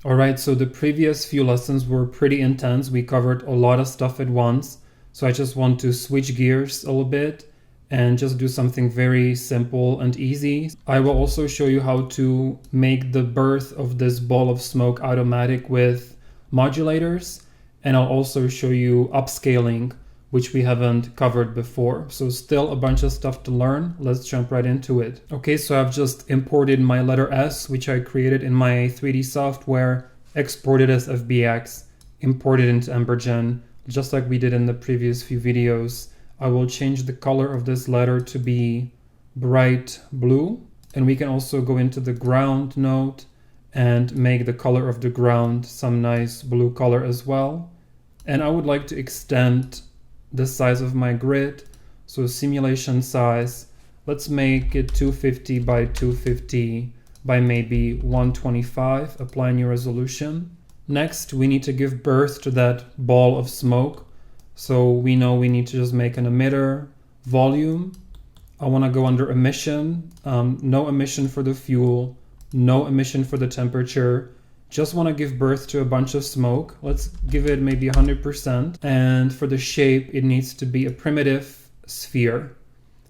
All right, so the previous few lessons were pretty intense. We covered a lot of stuff at once. So I just want to switch gears a little bit and just do something very simple and easy. I will also show you how to make the birth of this ball of smoke automatic with modulators. And I'll also show you upscaling, which we haven't covered before. So still a bunch of stuff to learn. Let's jump right into it. Okay, so I've just imported my letter S, which I created in my 3D software, exported as FBX, imported into Embergen, just like we did in the previous few videos. I will change the color of this letter to be bright blue. And we can also go into the ground node and make the color of the ground some nice blue color as well. And I would like to extend the size of my grid. So simulation size, let's make it 250 by 250 by maybe 125, apply new resolution. Next, we need to give birth to that ball of smoke. So we know we need to just make an emitter, volume. I want to go under emission, no emission for the fuel, no emission for the temperature. Just want to give birth to a bunch of smoke. Let's give it maybe 100%. And for the shape, it needs to be a primitive sphere.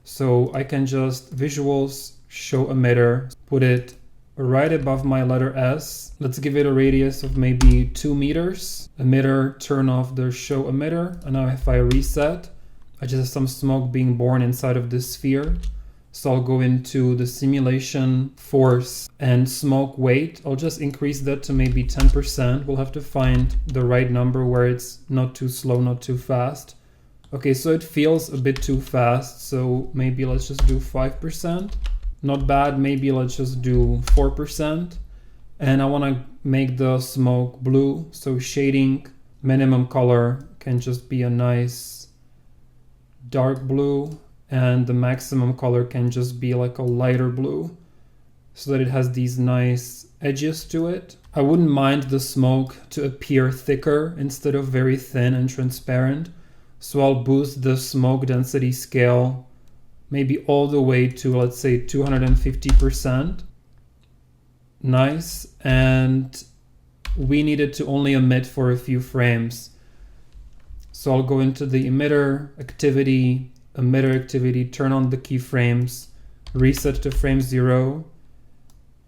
So I can just visuals, show emitter, put it right above my letter S. Let's give it a radius of maybe 2 meters. Emitter, turn off the show emitter. And now if I reset, I just have some smoke being born inside of this sphere. So I'll go into the simulation force and smoke weight. I'll just increase that to maybe 10%. We'll have to find the right number where it's not too slow, not too fast. Okay, so it feels a bit too fast. So maybe let's just do 5%. Not bad. Maybe let's just do 4%. And I want to make the smoke blue. So shading, minimum color can just be a nice dark blue. And the maximum color can just be like a lighter blue so that it has these nice edges to it. I wouldn't mind the smoke to appear thicker instead of very thin and transparent. So I'll boost the smoke density scale maybe all the way to, let's say, 250%. Nice. And we need it to only emit for a few frames. So I'll go into the emitter activity, turn on the keyframes, reset to frame 0,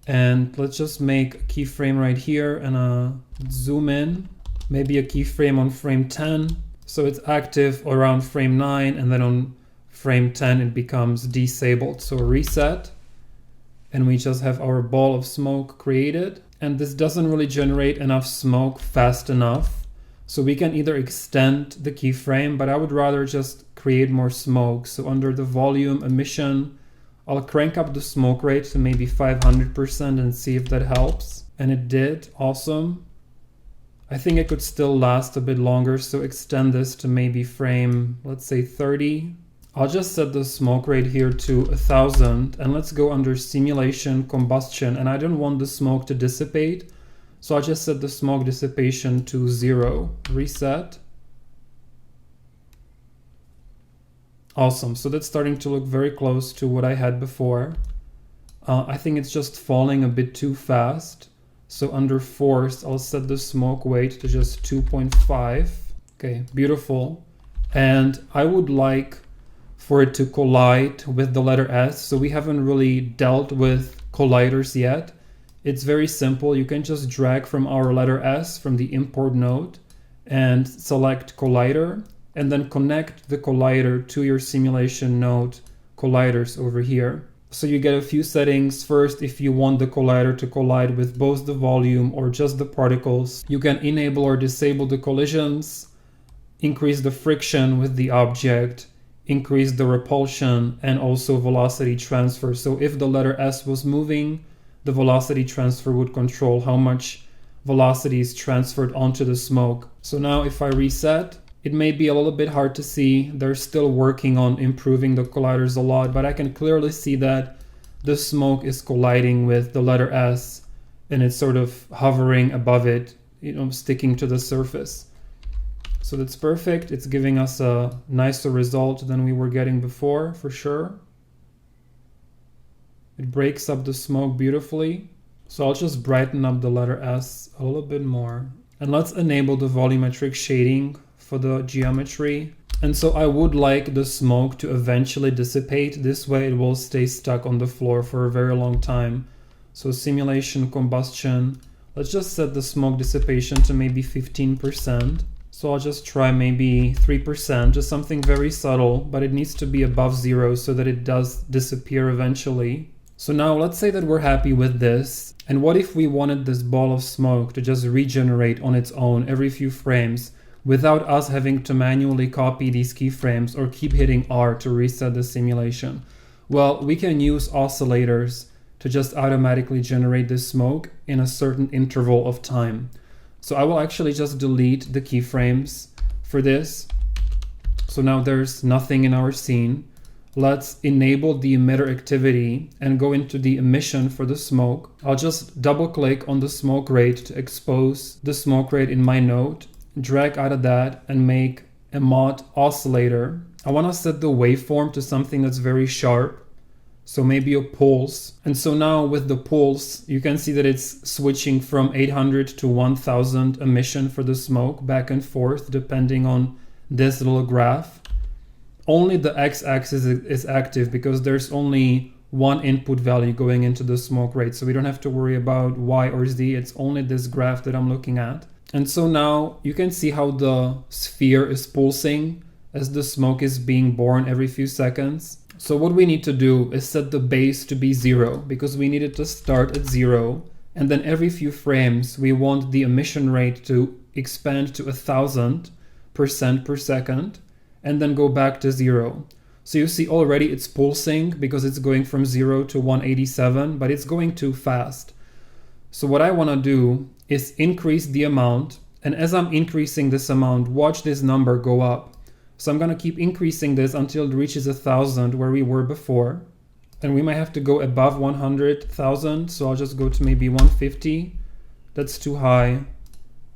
and let's just make a keyframe right here and zoom in, maybe a keyframe on frame 10, so it's active around frame 9, and then on frame 10 it becomes disabled. So reset, and we just have our ball of smoke created, and this doesn't really generate enough smoke fast enough. So we can either extend the keyframe, but I would rather just create more smoke. So under the volume emission, I'll crank up the smoke rate to maybe 500% and see if that helps. And it did. Awesome. I think it could still last a bit longer. So extend this to maybe frame, let's say 30. I'll just set the smoke rate here to 1000, and let's go under simulation combustion. And I don't want the smoke to dissipate. So I'll just set the smoke dissipation to 0, reset. Awesome, so that's starting to look very close to what I had before. I think it's just falling a bit too fast. So under force, I'll set the smoke weight to just 2.5. Okay, beautiful. And I would like for it to collide with the letter S. So we haven't really dealt with colliders yet. It's very simple. You can just drag from our letter S from the import node and select collider, and then connect the collider to your simulation node colliders over here. So you get a few settings. First, if you want the collider to collide with both the volume or just the particles, you can enable or disable the collisions, increase the friction with the object, increase the repulsion, and also velocity transfer. So if the letter S was moving, the velocity transfer would control how much velocity is transferred onto the smoke. So now if I reset, it may be a little bit hard to see. They're still working on improving the colliders a lot, but I can clearly see that the smoke is colliding with the letter S and it's sort of hovering above it, sticking to the surface. So that's perfect. It's giving us a nicer result than we were getting before, for sure. It breaks up the smoke beautifully. So I'll just brighten up the letter S a little bit more. And let's enable the volumetric shading for the geometry. And so I would like the smoke to eventually dissipate. This way it will stay stuck on the floor for a very long time. So simulation combustion. Let's just set the smoke dissipation to maybe 15%. So I'll just try maybe 3%, just something very subtle, but it needs to be above 0 so that it does disappear eventually. So now let's say that we're happy with this. And what if we wanted this ball of smoke to just regenerate on its own every few frames without us having to manually copy these keyframes or keep hitting R to reset the simulation? Well, we can use oscillators to just automatically generate this smoke in a certain interval of time. So I will actually just delete the keyframes for this. So now there's nothing in our scene. Let's enable the emitter activity and go into the emission for the smoke. I'll just double click on the smoke rate to expose the smoke rate in my node, drag out of that and make a mod oscillator. I want to set the waveform to something that's very sharp. So maybe a pulse. And so now with the pulse, you can see that it's switching from 800 to 1000 emission for the smoke back and forth, depending on this little graph. Only the x-axis is active because there's only one input value going into the smoke rate. So we don't have to worry about y or z. It's only this graph that I'm looking at. And so now you can see how the sphere is pulsing as the smoke is being born every few seconds. So what we need to do is set the base to be 0 because we need it to start at 0. And then every few frames, we want the emission rate to expand to 1000% per second and then go back to 0. So you see already it's pulsing because it's going from 0 to 187, but it's going too fast. So what I want to do is increase the amount. And as I'm increasing this amount, watch this number go up. So I'm going to keep increasing this until it reaches 1000 where we were before. And we might have to go above 100,000. So I'll just go to maybe 150. That's too high.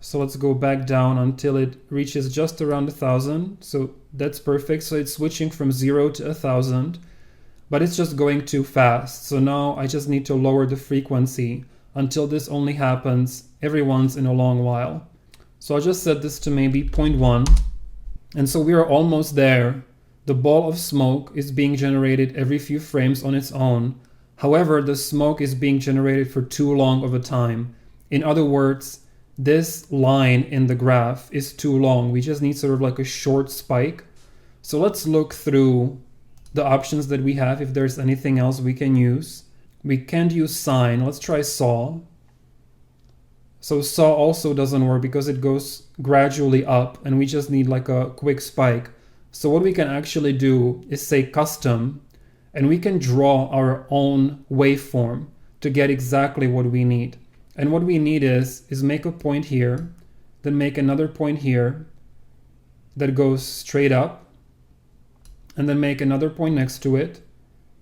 So let's go back down until it reaches just around 1000. So that's perfect. So it's switching from 0 to 1000, but it's just going too fast. So now I just need to lower the frequency until this only happens every once in a long while. So I'll just set this to maybe 0.1. And so we are almost there. The ball of smoke is being generated every few frames on its own. However, the smoke is being generated for too long of a time. In other words, this line in the graph is too long. We just need sort of like a short spike. So let's look through the options that we have if there's anything else we can use. We can't use sine. Let's try saw. So saw also doesn't work because it goes gradually up and we just need like a quick spike. So what we can actually do is say custom, and we can draw our own waveform to get exactly what we need. And what we need is make a point here, then make another point here that goes straight up, and then make another point next to it,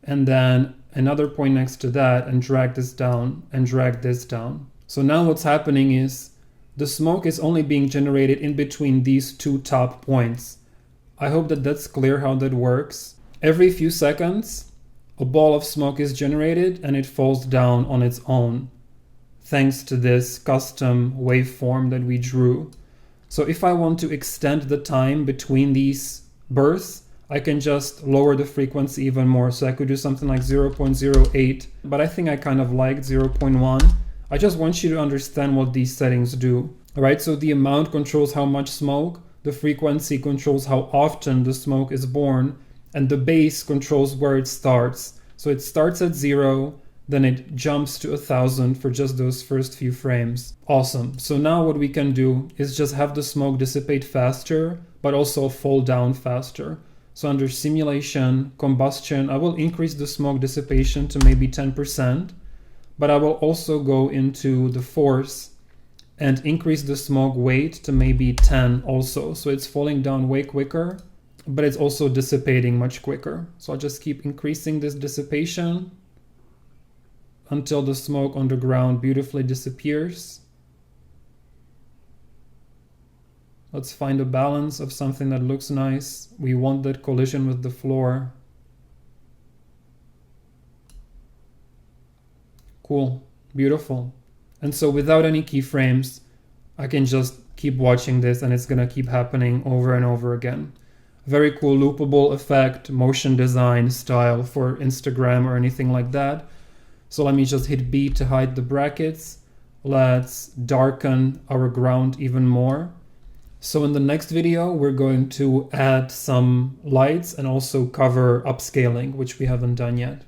and then another point next to that, and drag this down and drag this down. So now what's happening is the smoke is only being generated in between these two top points. I hope that that's clear how that works. Every few seconds, a ball of smoke is generated and it falls down on its own, thanks to this custom waveform that we drew. So if I want to extend the time between these bursts, I can just lower the frequency even more. So I could do something like 0.08, but I think I kind of like 0.1. I just want you to understand what these settings do. All right, so the amount controls how much smoke, the frequency controls how often the smoke is born, and the base controls where it starts. So it starts at 0, then it jumps to 1000 for just those first few frames. Awesome. So now what we can do is just have the smoke dissipate faster, but also fall down faster. So under simulation, combustion, I will increase the smoke dissipation to maybe 10. But I will also go into the force and increase the smoke weight to maybe 10 also. So it's falling down way quicker, but it's also dissipating much quicker. So I'll just keep increasing this dissipation until the smoke on the ground beautifully disappears. Let's find a balance of something that looks nice. We want that collision with the floor. Cool. Beautiful. And so without any keyframes, I can just keep watching this and it's gonna keep happening over and over again. Very cool loopable effect, motion design style for Instagram or anything like that. So let me just hit B to hide the brackets. Let's darken our ground even more. So in the next video, we're going to add some lights and also cover upscaling, which we haven't done yet.